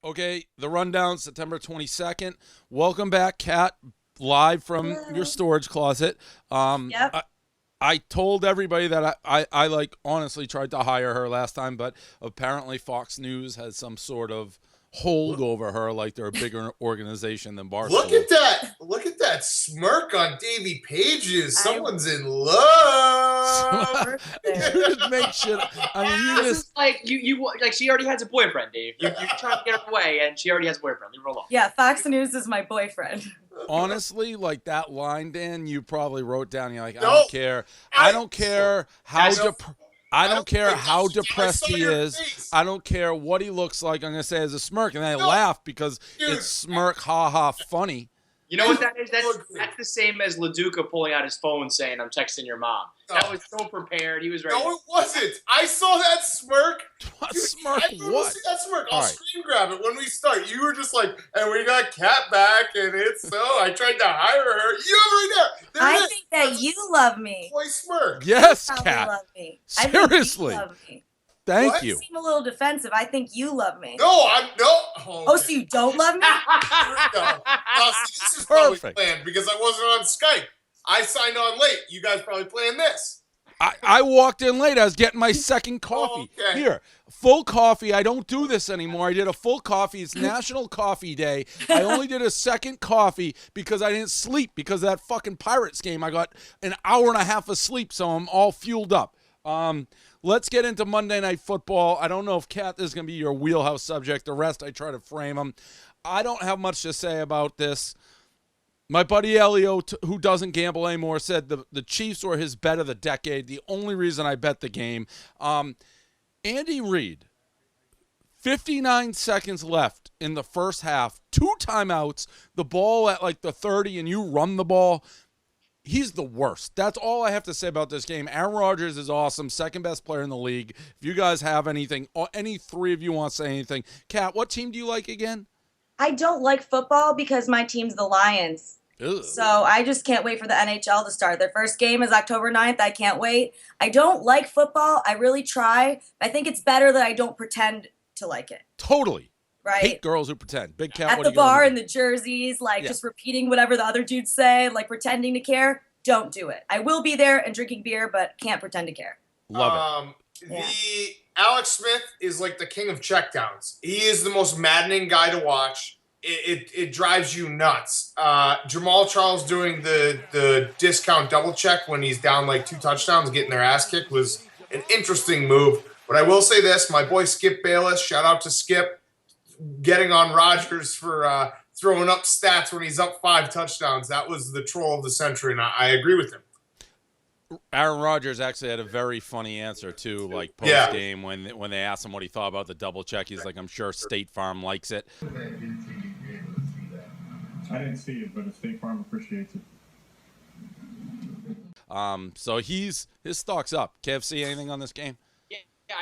Okay, the rundown, September 22nd. Welcome back, Kat, live from your storage closet. Yep. I told everybody that I like honestly tried to hire her last time, but apparently Fox News has some sort of hold over her, like they're a bigger organization than Barstool. Look at that! Look at that smirk on Davy Page's. Someone's in love. You just make shit. I mean, you This just is like you like she already has a boyfriend, Dave. You're trying to get her away, and she already has a boyfriend. Leave her alone. Yeah, Fox News is my boyfriend. honestly like that line, Dan. You probably wrote down. You're like, I No, don't care. I don't care how I don't- I don't care think how that's- I depressed saw he your is. face. I don't care what he looks like. I'm gonna say as a smirk, and I No, laugh because dude. it's smirk, ha ha, funny. You know what that is? Look. That's the same as LaDuca pulling out his phone saying, "I'm texting your mom." That was so prepared. He was ready. No, it wasn't. I saw that smirk. What Dude, smirk? I didn't What? see that smirk. I'll All right. screen grab it when we start. You were just like, and we got Kat back, and it's so. I tried to hire her. You have it right there. There it I is. think that you love me. Boy smirk. Yes, Probably Kat. love me. I think you Seriously. love me. Thank What? you. You seem a little defensive. I think you love me. No, I'm no. Oh, so you don't love me? No. See, this is probably Perfect. planned because I wasn't on Skype. I signed on late. You guys probably planned this. I walked in late. I was getting my second coffee. Oh, okay. Here, full coffee. I don't do this anymore. I did a full coffee. It's National Coffee Day. I only did a second coffee because I didn't sleep because of that fucking Pirates game. I got an hour and a half of sleep, so I'm all fueled up. Let's get into Monday Night Football. I don't know if Kat is going to be your wheelhouse subject. The rest, I try to frame them. I don't have much to say about this. My buddy Elio, who doesn't gamble anymore, said the Chiefs were his bet of the decade. The only reason I bet the game. Andy Reid, 59 seconds left in the first half, 2 timeouts, the ball at like the 30, and you run the ball. He's the worst. That's all I have to say about this game. Aaron Rodgers is awesome, second best player in the league. If you guys have anything, or any three of you want to say anything. Kat, what team do you like again? I don't like football because my team's the Lions. Ugh. So I just can't wait for the NHL to start. Their first game is October 9th. I can't wait. I don't like football. I really try. I think it's better that I don't pretend to like it. Totally. Right? Hate girls who pretend. Big Kat, At what the do you got? bar in the jerseys, like Yeah. just repeating whatever the other dudes say, like pretending to care. Don't do it. I will be there and drinking beer, but can't pretend to care. Love it. Yeah. The Alex Smith is like the king of checkdowns. He is the most maddening guy to watch. It drives you nuts. Jamal Charles doing the discount double check when he's down like 2 touchdowns, getting their ass kicked was an interesting move. But I will say this: my boy Skip Bayless, shout out to Skip, getting on Rodgers for throwing up stats when he's up 5 touchdowns. That was the troll of the century, and I agree with him. Aaron Rodgers actually had a very funny answer too, like post game when they asked him what he thought about the double check. He's like, "I'm sure State Farm likes it." I didn't see it, but State Farm appreciates it. So his stock's up. KFC, anything on this game? Yeah,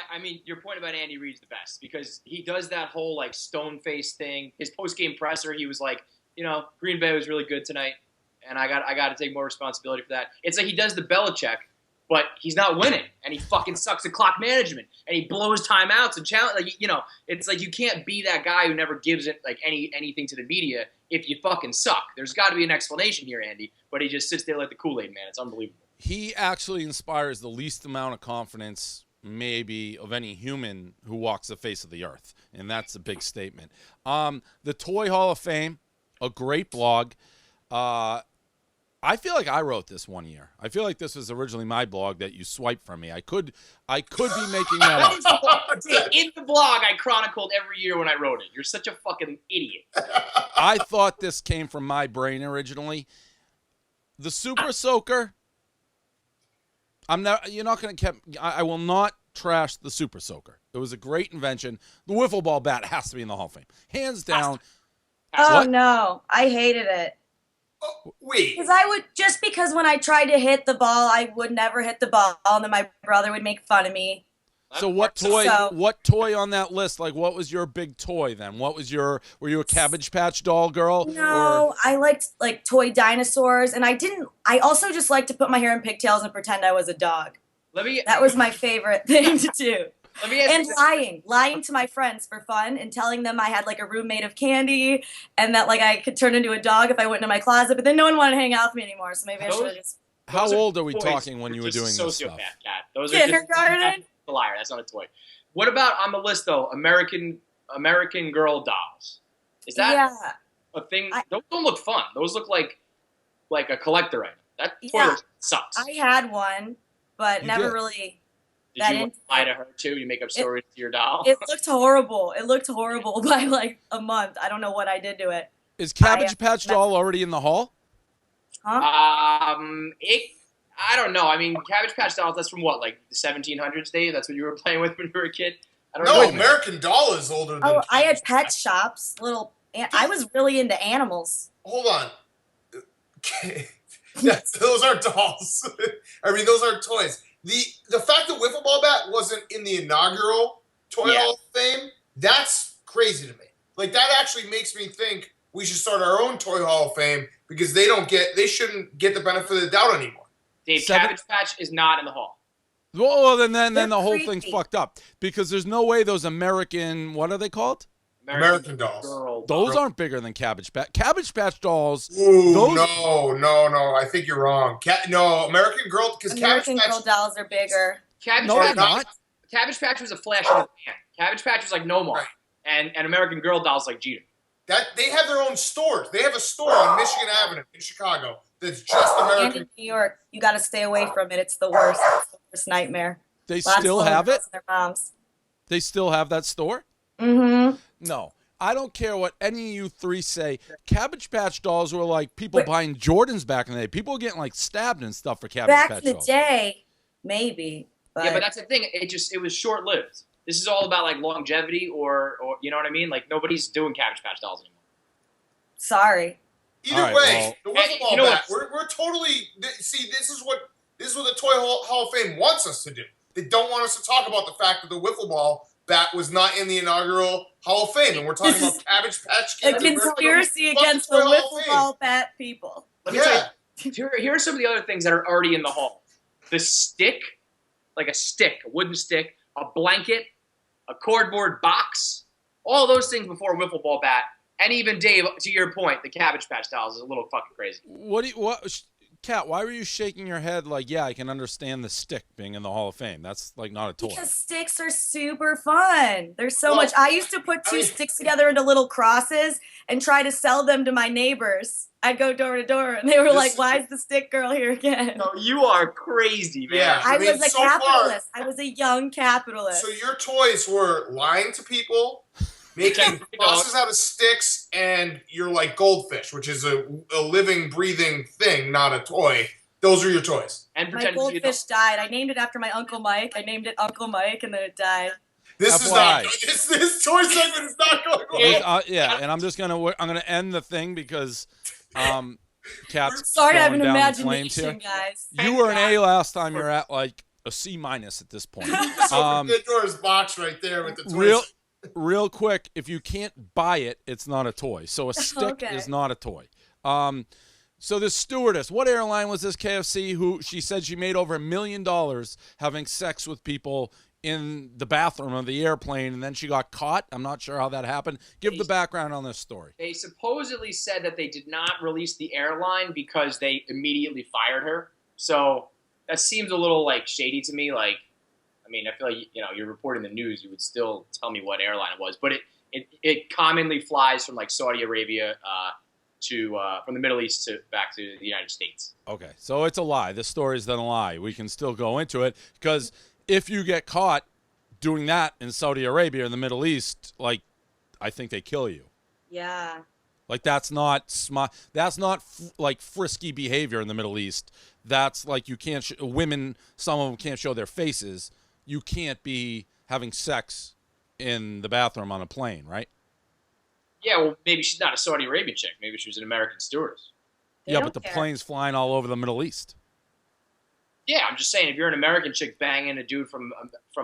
I mean, your point about Andy Reid's the best because he does that whole like stone face thing. His post game presser, he was like, Green Bay was really good tonight, and I got to take more responsibility for that. It's like he does the Belichick, but he's not winning, and he fucking sucks at clock management, and he blows timeouts and challenge. Like it's like you can't be that guy who never gives it like anything to the media if you fucking suck. There's got to be an explanation here, Andy, but he just sits there like the Kool-Aid man. It's unbelievable. He actually inspires the least amount of confidence maybe of any human who walks the face of the earth, and that's a big statement. The Toy Hall of Fame, a great blog. I feel like I wrote this one year. I feel like this was originally my blog that you swiped from me. I could be making that up. In the blog, I chronicled every year when I wrote it. You're such a fucking idiot. I thought this came from my brain originally. The Super Soaker. You're not going to I will not trash the Super Soaker. It was a great invention. The wiffle ball bat has to be in the Hall of Fame. Hands down. Oh, What? no. I hated it. Oh, wait. Because when I tried to hit the ball, I would never hit the ball, and then my brother would make fun of me. So what toy on that list? Like, what was your big toy then? Were you a Cabbage Patch Doll girl? No, I liked like toy dinosaurs, and I also just liked to put my hair in pigtails and pretend I was a dog. That was my favorite thing to do. Let me ask And you lying to my friends for fun and telling them I had like a room made of candy and that like I could turn into a dog if I went into my closet, but then no one wanted to hang out with me anymore, so maybe I should have just How Those old are we toys talking when for you were just doing a this stuff? sociopath, Cat. Those are just kindergarten. a liar. That's not a toy. What about on the list though? American Girl dolls. Is that Yeah. a thing? Those don't look fun. Those look like a collector item. That toy sucks. I had one, but You never did? really. Did you lie to her too? You make up stories to your doll? It looked horrible. It looked horrible by like a month. I don't know what I did to it. Is Cabbage Patch Doll already in the hall? Huh? I don't know. I mean, Cabbage Patch dolls. That's from what, like the 1700s, Dave? That's what you were playing with when you were a kid. I don't know. No, American Doll is older than. Oh, I had pet shops. I was really into animals. Hold on. Those aren't dolls. I mean, those aren't toys. The fact that Wiffle Ball Bat wasn't in the inaugural Toy Hall of Fame, that's crazy to me. Like, that actually makes me think we should start our own Toy Hall of Fame because they shouldn't get the benefit of the doubt anymore. Dave, Cabbage Patch is not in the hall. Well, then the whole creepy. thing's fucked up because there's no way those American, what are they called? American Dolls. Those aren't bigger than Cabbage Patch. Cabbage Patch Dolls. Ooh, those... no. I think you're wrong. American Girl, because American Girl dolls are bigger. Cabbage Patch was a flash in the pan. Cabbage Patch was like Nomar, Right. and American Girl dolls like Jeter. That they have their own stores. They have a store on Michigan Avenue in Chicago that's just American. And in New York, you got to stay away from it. It's the worst. It's the worst nightmare. They Lots still of have it? girls and their moms. They still have that store? Mm-hmm. No. I don't care what any of you three say. Cabbage Patch Dolls were like people buying Jordans back in the day. People were getting like stabbed and stuff for Cabbage Back Patch in the Dolls. day, maybe. But Yeah, but that's the thing. It was short lived. This is all about like longevity, or you know what I mean. Like nobody's doing Cabbage Patch dolls anymore. sorry. Either All right, way, the well, Wiffle Ball you know Bat, we're totally see. This is what the Toy Hall of Fame wants us to do. They don't want us to talk about the fact that the Wiffle Ball Bat was not in the inaugural Hall of Fame, and we're talking about Cabbage Patch A Kids. conspiracy against the Toy Hall of wiffle Fame. ball bat people. Let me tell you. Here are some of the other things that are already in the hall. The stick, like a wooden stick, a blanket, a cardboard box, all those things before Wiffle Ball Bat. And even Dave, to your point, the Cabbage Patch dolls is a little fucking crazy. Kat, why were you shaking your head like, yeah, I can understand the stick being in the Hall of Fame? That's like not a toy. Because sticks are super fun. There's so much. I used to put two sticks together into little crosses and try to sell them to my neighbors. I'd go door to door, and they were like, "Why is the stick girl here again?" No, you are crazy, man. Yeah. I I mean, was a so far- capitalist. I was a young capitalist. So your toys were lying to people, making crosses out of sticks, and you're like goldfish, which is a living, breathing thing, not a toy. Those are your toys. And My pretend to be a goldfish died. I named it after my Uncle Mike. I named it Uncle Mike, and then it died. This is not. FYI. This toy segment is not going well. Yeah, and I'm gonna end the thing because Kat's Sorry, I have going an down the flames imagination, here. guys. You were an A last time. You're at like a C- at this point. So Pandora's box right there with the toys. Real quick, if you can't buy it, it's not a toy. So a stick Okay. is not a toy. So this stewardess, what airline was this, KFC, who she said she made over $1 million having sex with people in the bathroom of the airplane, and then she got caught? I'm not sure how that happened. Give the background on this story. They supposedly said that they did not release the airline because they immediately fired her. So that seems a little like shady to me. Like, I mean, I feel like you're reporting the news, you would still tell me what airline it was, but it commonly flies from like Saudi Arabia from the Middle East back to the United States. Okay, so it's a lie. This story's then a lie. We can still go into it because if you get caught doing that in Saudi Arabia or the Middle East, like, I think they kill you. Yeah. Like, that's not smart. That's not like frisky behavior in the Middle East. That's like you can't women. Some of them can't show their faces. You can't be having sex in the bathroom on a plane, right? Yeah, well, maybe she's not a Saudi Arabian chick. Maybe she was an American stewardess. They Yeah, don't but the care. plane's flying all over the Middle East. Yeah, I'm just saying, if you're an American chick banging a dude from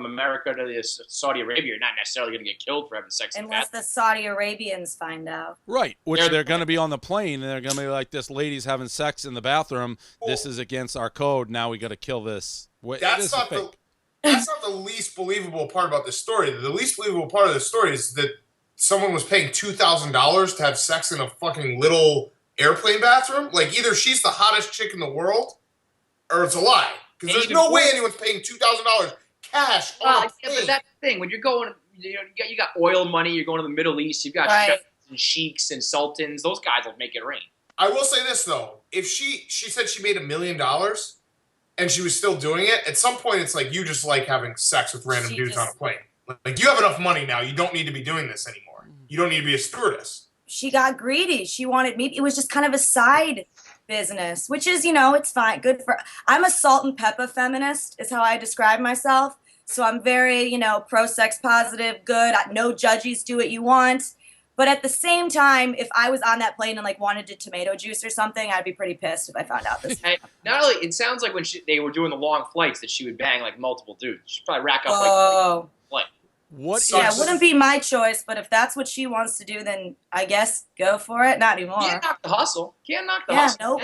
America to Saudi Arabia, you're not necessarily going to get killed for having sex in the Unless bathroom. the Saudi Arabians find out. Right, which They're- they're going to be on the plane, and they're going to be like, this lady's having sex in the bathroom. This is against our code. Now we got to kill this. This That's is not fake. That's not the least believable part about this story. The least believable part of the story is that someone was paying $2,000 to have sex in a fucking little airplane bathroom. Like, either she's the hottest chick in the world, or it's a lie. Because there's no way anyone's paying $2,000 cash on a plane. Yeah, but that's the thing. When you're going, you got oil money. You're going to the Middle East. You've got chefs and sheiks and sultans. Those guys will make it rain. I will say this though: if she said she made $1 million and she was still doing it, at some point it's like you just like having sex with random dudes on a plane. Like, you have enough money now. You don't need to be doing this anymore. You don't need to be a stewardess. She got greedy. She wanted me. It was just kind of a side business, which is, it's fine. Good for. I'm a salt and pepper feminist, is how I describe myself. So I'm very, pro sex positive, good. No judges, do what you want. But at the same time, if I was on that plane and wanted to tomato juice or something, I'd be pretty pissed if I found out this. Not only, it sounds like when they were doing the long flights that she would bang multiple dudes. She'd probably rack up flight. It wouldn't be my choice, but if that's what she wants to do, then I guess go for it. Not anymore. Can't knock the hustle. Nope.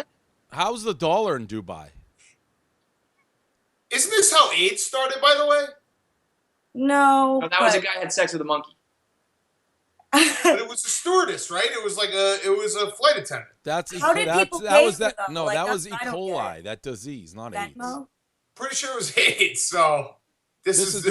How's the dollar in Dubai? Isn't this how AIDS started, by the way? No. That was a guy who had sex with a monkey. But it was a stewardess, right? It was a flight attendant. How did people pay for them? No, that was E. coli, that disease, not AIDS. Pretty sure it was AIDS. So this has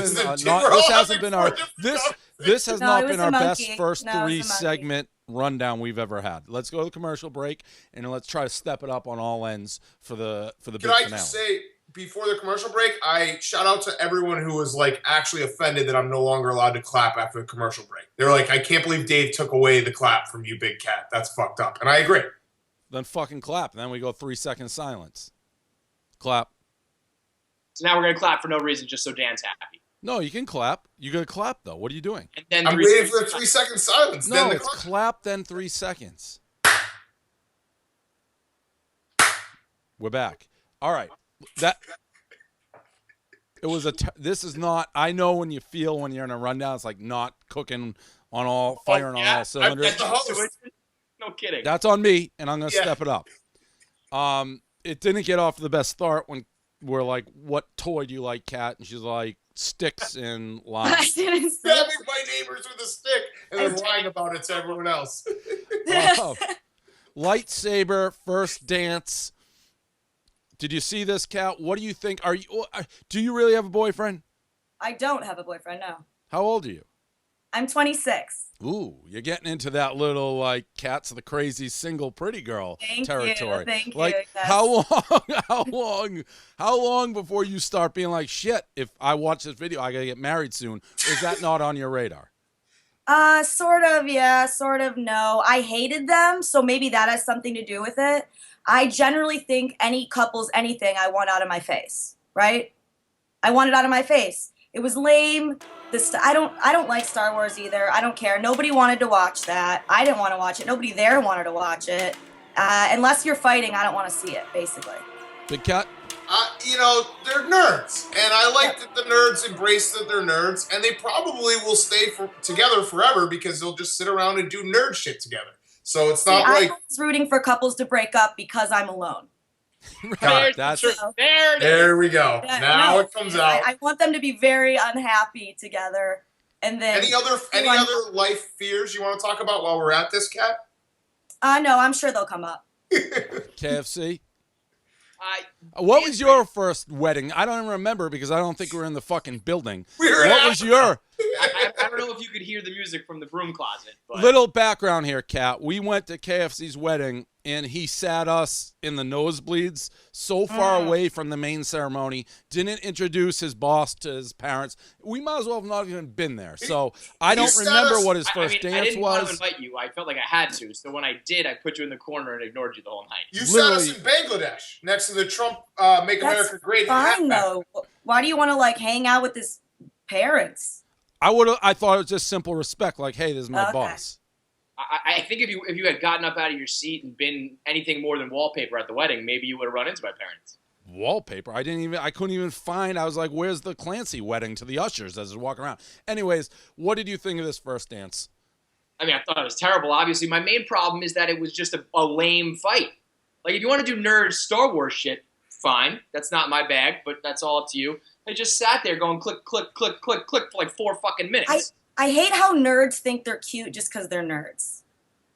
not been our best first three segment rundown we've ever had. Let's go to the commercial break and let's try to step it up on all ends for the big finale. Can I just say, before the commercial break, I shout out to everyone who was actually offended that I'm no longer allowed to clap after the commercial break. They were like, I can't believe Dave took away the clap from you, Big Cat. That's fucked up. And I agree. Then fucking clap. And then we go 3 second silence. Clap. So now we're going to clap for no reason, just so Dan's happy. No, you can clap. You got to clap, though. What are you doing? And then I'm waiting for the 3 second silence. No, it's clap, then 3 seconds. We're back. All right. This is not, I know when you feel when you're in a rundown, it's like not cooking on all, firing on all cylinders. No kidding. That's on me, and I'm going to step it up. It didn't get off to the best start when we're like, what toy do you like, Kat? And she's like, sticks and limes. I didn't say Grabbing my neighbors with a stick and then lying about it to everyone else. Wow. Lightsaber, first dance. Did you see this, Kat? What do you think? Do you really have a boyfriend? I don't have a boyfriend, no. How old are you? I'm 26. Ooh, you're getting into that little Kat's the crazy single pretty girl territory. Thank you. Like, Yes. how long before you start being like, shit, if I watch this video, I gotta get married soon? Is that not on your radar? Sort of, yeah, sort of, no. I hated them, so maybe that has something to do with it. I generally think any couple's anything I want out of my face, right? I want it out of my face. It was lame. I don't like Star Wars either. I don't care. Nobody wanted to watch that. I didn't want to watch it. Nobody there wanted to watch it. Unless you're fighting, I don't want to see it, basically. Big Cat? They're nerds. And I like that the nerds embrace that they're nerds. And they probably will stay together forever because they'll just sit around and do nerd shit together. So it's not I was rooting for couples to break up because I'm alone. Right. There we go. Now it comes out. I want them to be very unhappy together. And then any other life fears you want to talk about while we're at this, Kat? No, I'm sure they'll come up. KFC? What was your first wedding? I don't even remember because I don't think we were in the fucking building. What was your... I don't know if you could hear the music from the broom closet. But. Little background here, Kat. We went to KFC's wedding, and he sat us in the nosebleeds so far away from the main ceremony, didn't introduce his boss to his parents. We might as well have not even been there. So I don't remember what his first dance was. I didn't want to invite you. I felt like I had to. So when I did, I put you in the corner and ignored you the whole night. You sat us in Bangladesh next to the Trump Make America Great fine, though. Why do you want to, hang out with his parents? I thought it was just simple respect, like, hey, this is my boss. I think if you had gotten up out of your seat and been anything more than wallpaper at the wedding, maybe you would have run into my parents. Wallpaper? I couldn't even find. I was like, where's the Clancy wedding to the ushers as I was walking around? Anyways, what did you think of this first dance? I mean, I thought it was terrible. Obviously, my main problem is that it was just a lame fight. Like, if you want to do nerd Star Wars shit, fine. That's not my bag, but that's all up to you. They just sat there going click, click, click, click, click for like 4 fucking minutes. I hate how nerds think they're cute just because they're nerds.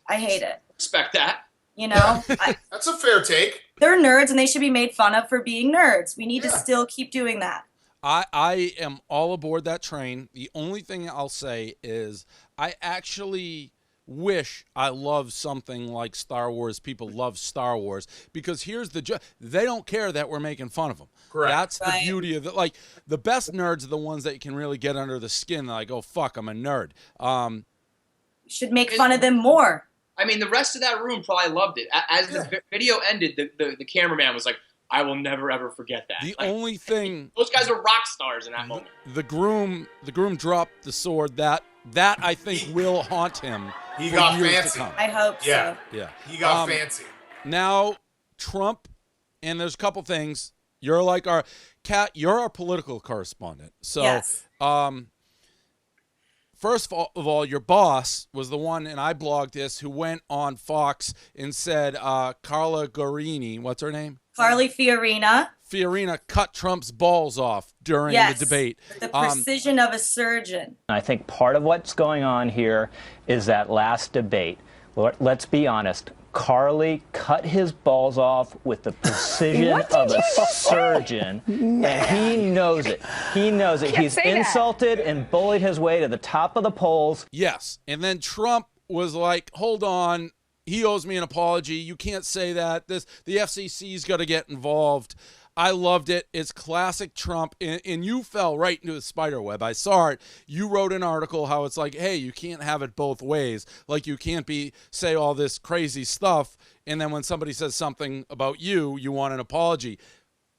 I hate it. Respect that. You know? That's a fair take. They're nerds and they should be made fun of for being nerds. We need to still keep doing that. I am all aboard that train. The only thing I'll say is I actually wish I loved something like Star Wars. People love Star Wars because here's they don't care that we're making fun of them. Correct. That's the beauty of it. Like the best nerds are the ones that you can really get under the skin. They're like, oh fuck, I'm a nerd. Should make fun of them more. I mean, the rest of that room probably loved it. As the video ended, the cameraman was like, I will never ever forget that. The like, only thing those guys are rock stars in that moment. The groom dropped the sword. That I think will haunt him. He for got years fancy. to come. I hope so. Yeah. He got fancy. Now Trump, and there's a couple things. You're like you're our political correspondent. So yes. First of all, your boss was the one, and I blogged this, who went on Fox and said Carla Guarini, what's her name? Carly Fiorina. Fiorina cut Trump's balls off during the debate. With the precision of a surgeon. I think part of what's going on here is that last debate. Let's be honest. Carly cut his balls off with the precision of a surgeon, and he knows it. He knows it. He's insulted and bullied his way to the top of the polls. Yes, and then Trump was like, hold on, he owes me an apology. You can't say that. The FCC's got to get involved. I loved it. It's classic Trump, and you fell right into the spider web. I saw it. You wrote an article how it's like, hey, you can't have it both ways. Like you can't say all this crazy stuff, and then when somebody says something about you, you want an apology.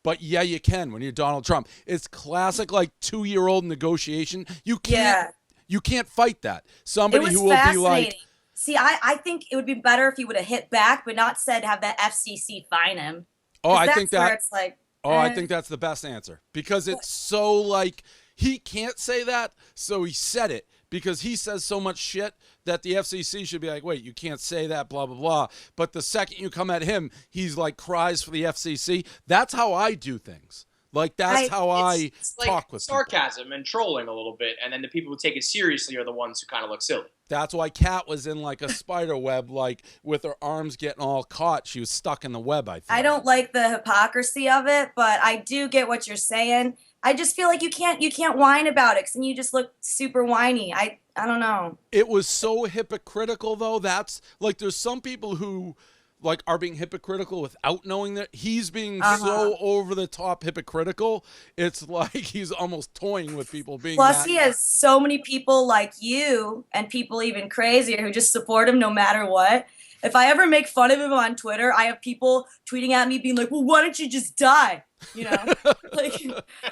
But yeah, you can when you're Donald Trump. It's classic, like 2-year-old negotiation. You can't fight that. Somebody who will be like. See, I think it would be better if he would have hit back, but not said have the FCC fine him. Oh, I think that. Where it's like. I think that's the best answer because it's so like he can't say that, so he said it because he says so much shit that the FCC should be like, wait, you can't say that, blah, blah, blah. But the second you come at him, he's like cries for the FCC. That's how I do things. Like that's how I talk with sarcasm people. And trolling a little bit, and then the people who take it seriously are the ones who kind of look silly. That's why Kat was in like a spider web, like with her arms getting all caught. She was stuck in the web, I think. I don't like the hypocrisy of it, but I do get what you're saying. I just feel like you can't whine about it because then you just look super whiny. I don't know. It was so hypocritical though. That's like there's some people who like are being hypocritical without knowing that he's being so over the top hypocritical. It's like he's almost toying with people being. Plus, he has so many people like you and people even crazier who just support him no matter what. If I ever make fun of him on Twitter, I have people tweeting at me being like, well, why don't you just die? You know, like,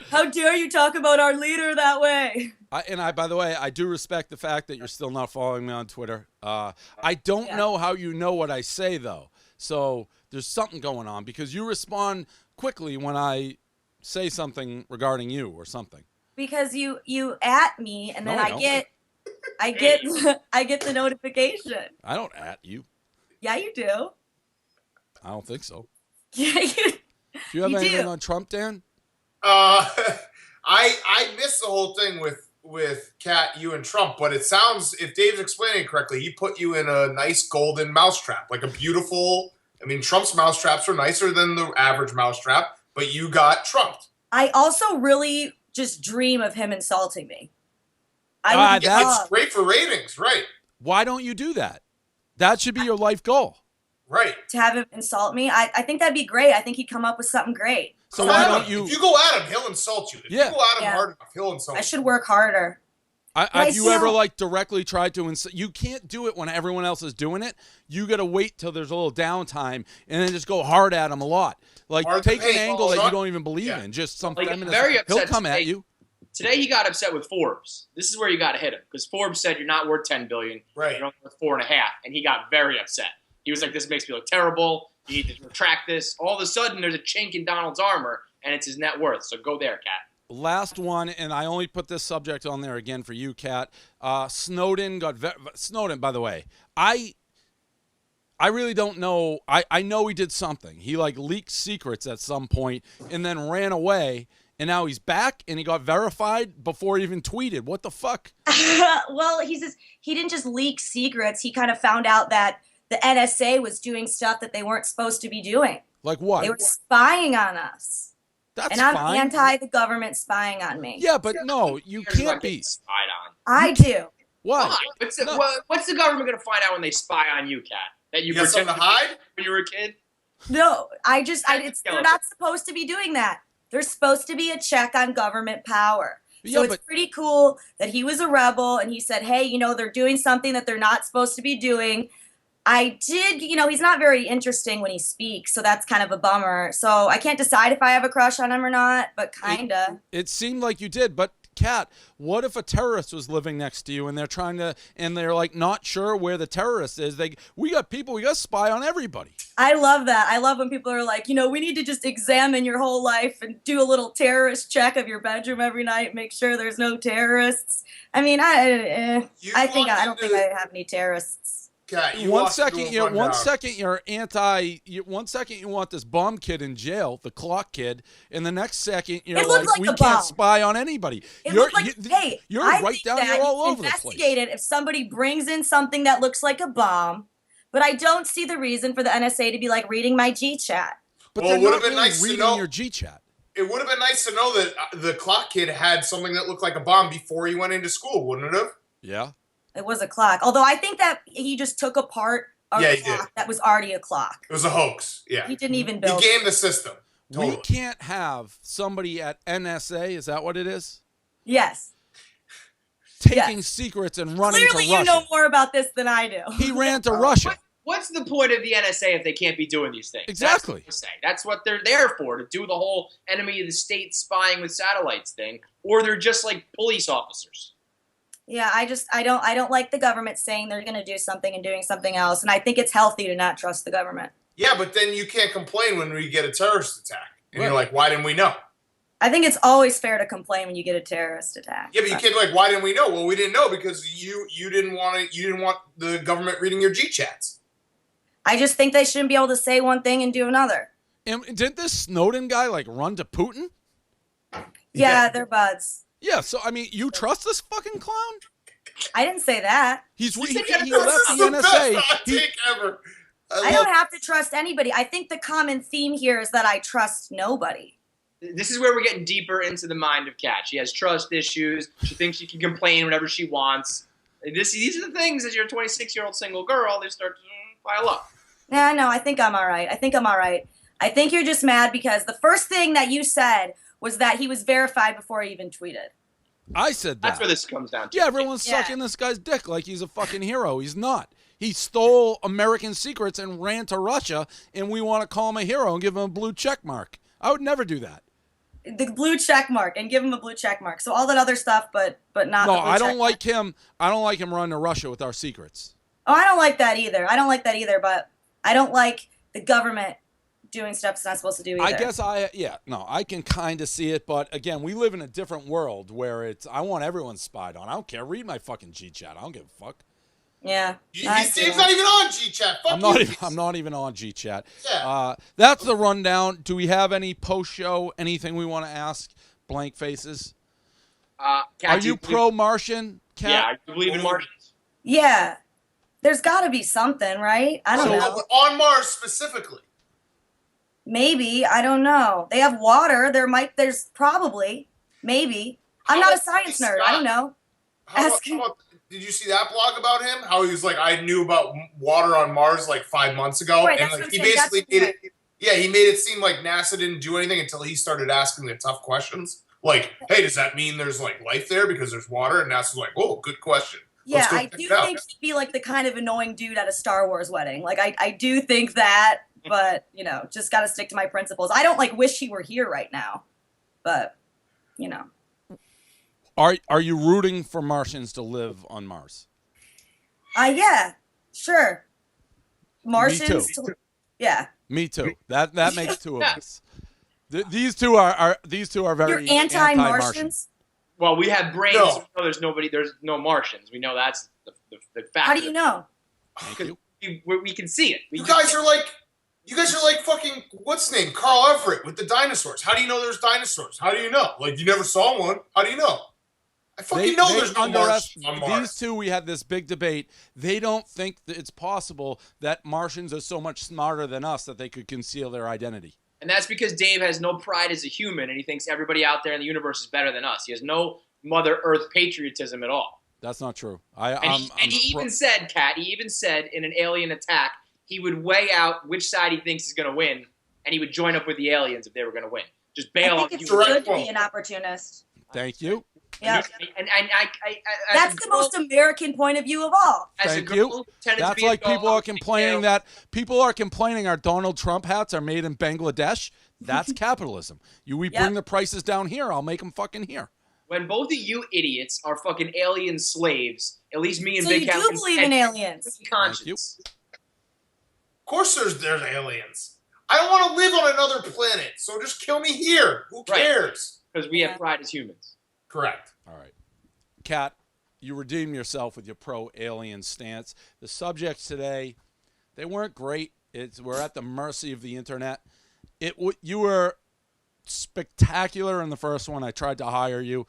how dare you talk about our leader that way? By the way, I do respect the fact that you're still not following me on Twitter. I don't know how you know what I say, though. So there's something going on because you respond quickly when I say something regarding you or something. Because you at me and then I get the notification. I don't at you. Yeah, you do. I don't think so. Yeah, you. Do you have anything on Trump, Dan? I missed the whole thing with Kat, you, and Trump, but it sounds, if Dave's explaining it correctly, he put you in a nice golden mousetrap, like a beautiful. I mean, Trump's mousetraps are nicer than the average mousetrap, but you got trumped. I also really just dream of him insulting me. It's great for ratings, right? Why don't you do that? That should be your life goal. Right. To have him insult me. I think that'd be great. I think he'd come up with something great. So why don't you? If you go at him, he'll insult you. If you go at him hard enough, he'll insult you. I should work harder. Have you ever like directly tried to insult? You can't do it when everyone else is doing it. You got to wait till there's a little downtime and then just go hard at him a lot. Like take an angle that you don't even believe in. Just some feminist. He'll come at you. Today he got upset with Forbes. This is where you got to hit him because Forbes said you're not worth $10 billion. Right. You're only worth $4.5, and he got very upset. He was like, "This makes me look terrible. You need to retract this." All of a sudden, there's a chink in Donald's armor, and it's his net worth. So go there, Kat. Last one, and I only put this subject on there again for you, Kat. Snowden got Snowden. By the way, I really don't know. I know he did something. He like leaked secrets at some point and then ran away. and now he's back, and he got verified before he even tweeted. What the fuck? Well, he didn't just leak secrets. He kind of found out that the NSA was doing stuff that they weren't supposed to be doing. Like what? They were spying on us. That's and I'm fine. anti the government spying on me. Yeah, but no, you can't be spied on. I do. Why? What's the government going to find out when they spy on you, Kat? That you got something to hide when you were a kid? No, they're not supposed to be doing that. There's supposed to be a check on government power. So it's pretty cool that he was a rebel and he said, hey, they're doing something that they're not supposed to be doing. I did, he's not very interesting when he speaks, so that's kind of a bummer. So I can't decide if I have a crush on him or not, but kinda. It seemed like you did, but Kat, what if a terrorist was living next to you and they're like not sure where the terrorist is? We got to spy on everybody. I love that. I love when people are like, we need to just examine your whole life and do a little terrorist check of your bedroom every night, make sure there's no terrorists. I mean, I don't think I have any terrorists. Kat, one second you want this bomb kid in jail, the clock kid, and the next second you're like we can't spy on anybody. You're right down here all over the place. Investigate it if somebody brings in something that looks like a bomb, but I don't see the reason for the NSA to be like reading my G-chat. But it would have been nice to know your G-chat. It would have been nice to know that the clock kid had something that looked like a bomb before he went into school, wouldn't it have? Yeah. It was a clock. Although I think that he just took apart a clock that was already a clock. It was a hoax. Yeah. He didn't even build it. He gamed the system. Totally. We can't have somebody at NSA, is that what it is? Yes. Taking secrets and running to Russia. Clearly you know more about this than I do. He ran to Russia. What's the point of the NSA if they can't be doing these things? Exactly. That's what they're there for, to do the whole enemy of the state spying with satellites thing. Or they're just like police officers. Yeah, I don't like the government saying they're going to do something and doing something else, and I think it's healthy to not trust the government. Yeah, but then you can't complain when we get a terrorist attack, and you're like, why didn't we know? I think it's always fair to complain when you get a terrorist attack. Yeah, but you can't be like, why didn't we know? Well, we didn't know because you didn't want the government reading your G-chats. I just think they shouldn't be able to say one thing and do another. And didn't this Snowden guy run to Putin? Yeah, they're buds. Yeah, so, I mean, you trust this fucking clown? I didn't say that. He left the NSA. I don't have to trust anybody. I think the common theme here is that I trust nobody. This is where we're getting deeper into the mind of Kat. She has trust issues. She thinks she can complain whenever she wants. These are the things, as you're a 26-year-old single girl, they start to pile up. Yeah, no, I think I'm all right. I think you're just mad because the first thing that you said was that he was verified before he even tweeted. I said that. That's where this comes down to. Yeah, everyone's sucking this guy's dick like he's a fucking hero. He's not. He stole American secrets and ran to Russia, and we want to call him a hero and give him a blue check mark. I would never do that. The blue check mark, and give him a blue check mark. So all that other stuff, but not. No, the blue I don't check like mark. him. I don't like him running to Russia with our secrets. Oh, I don't like that either. But I don't like the government doing stuff it's not supposed to do either. I guess I can kind of see it, but again, we live in a different world where I want everyone spied on. I don't care. Read my fucking G-chat. I don't give a fuck. Yeah. He's not even on G-chat. I'm not even on G-chat. Yeah. That's the rundown. Do we have any post-show, anything we want to ask blank faces? Kat, are you pro-Martian, Kat? Yeah, I believe in Martians. Yeah. There's got to be something, right? I don't know. On Mars specifically. Maybe. I don't know. They have water. There's probably. Maybe. I'm not a science nerd. I don't know. Did you see that blog about him? How he was like, I knew about water on Mars 5 months ago. Right, and he basically made it. Yeah, he made it seem like NASA didn't do anything until he started asking the tough questions. Like, hey, does that mean there's life there because there's water? And NASA's like, oh, good question. Yeah, I do think he'd be the kind of annoying dude at a Star Wars wedding. I do think that, but, just got to stick to my principles. I don't, wish he were here right now, but, Are you rooting for Martians to live on Mars? Yeah, sure. Martians? Me too. Yeah. Me too. That makes two of us. These two are very You're anti-Martians? Well, we have brains. No. So there's no Martians. We know that's the fact. How do you know? Thank you. We can see it. You guys are You guys are like fucking, what's his name? Carl Everett with the dinosaurs. How do you know there's dinosaurs? How do you know? Like, you never saw one. How do you know? I fucking know there's no Martians on Mars. These two, we had this big debate. They don't think that it's possible that Martians are so much smarter than us that they could conceal their identity. And that's because Dave has no pride as a human, and he thinks everybody out there in the universe is better than us. He has no Mother Earth patriotism at all. That's not true. He even said, Kat, in an alien attack, he would weigh out which side he thinks is going to win, and he would join up with the aliens if they were going to win. Just bail on. I think it's good to be an opportunist. Thank you. Yeah, and that's the most American point of view of all. Thank you. That's like people are complaining our Donald Trump hats are made in Bangladesh. That's capitalism. We bring the prices down here. I'll make them fucking here. When both of you idiots are fucking alien slaves, at least me and so Big you do believe in aliens? Conscience. Of course there's aliens. I don't want to live on another planet, so just kill me here. Who cares? Because we have pride as humans. Correct. All right. Kat, you redeemed yourself with your pro-alien stance. The subjects today, they weren't great. We're at the mercy of the internet. You were spectacular in the first one. I tried to hire you.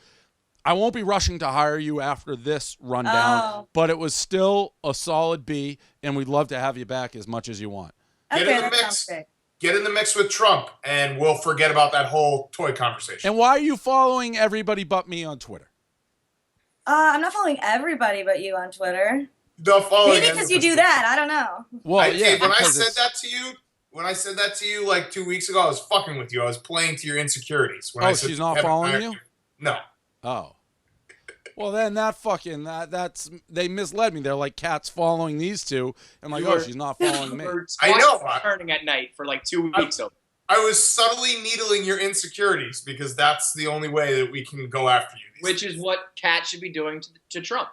I won't be rushing to hire you after this rundown, but it was still a solid B, and we'd love to have you back as much as you want. Get in the mix. Get in the mix with Trump, and we'll forget about that whole toy conversation. And why are you following everybody but me on Twitter? I'm not following everybody but you on Twitter. Maybe because you do that. I don't know. Well, when I said that to you like 2 weeks ago, I was fucking with you. I was playing to your insecurities. When I said she's not following you? No. Oh. Well, then that's they misled me. They're like, Kat's following these two. I'm like, she's not following me. I know. Turning at night for like 2 weeks. I was subtly needling your insecurities because that's the only way that we can go after you. Which is what Kat should be doing to Trump.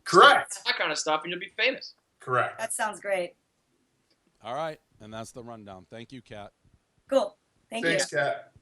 Correct. That kind of stuff, and you'll be famous. Correct. That sounds great. All right, and that's the rundown. Thank you, Kat. Cool. Thanks, Kat.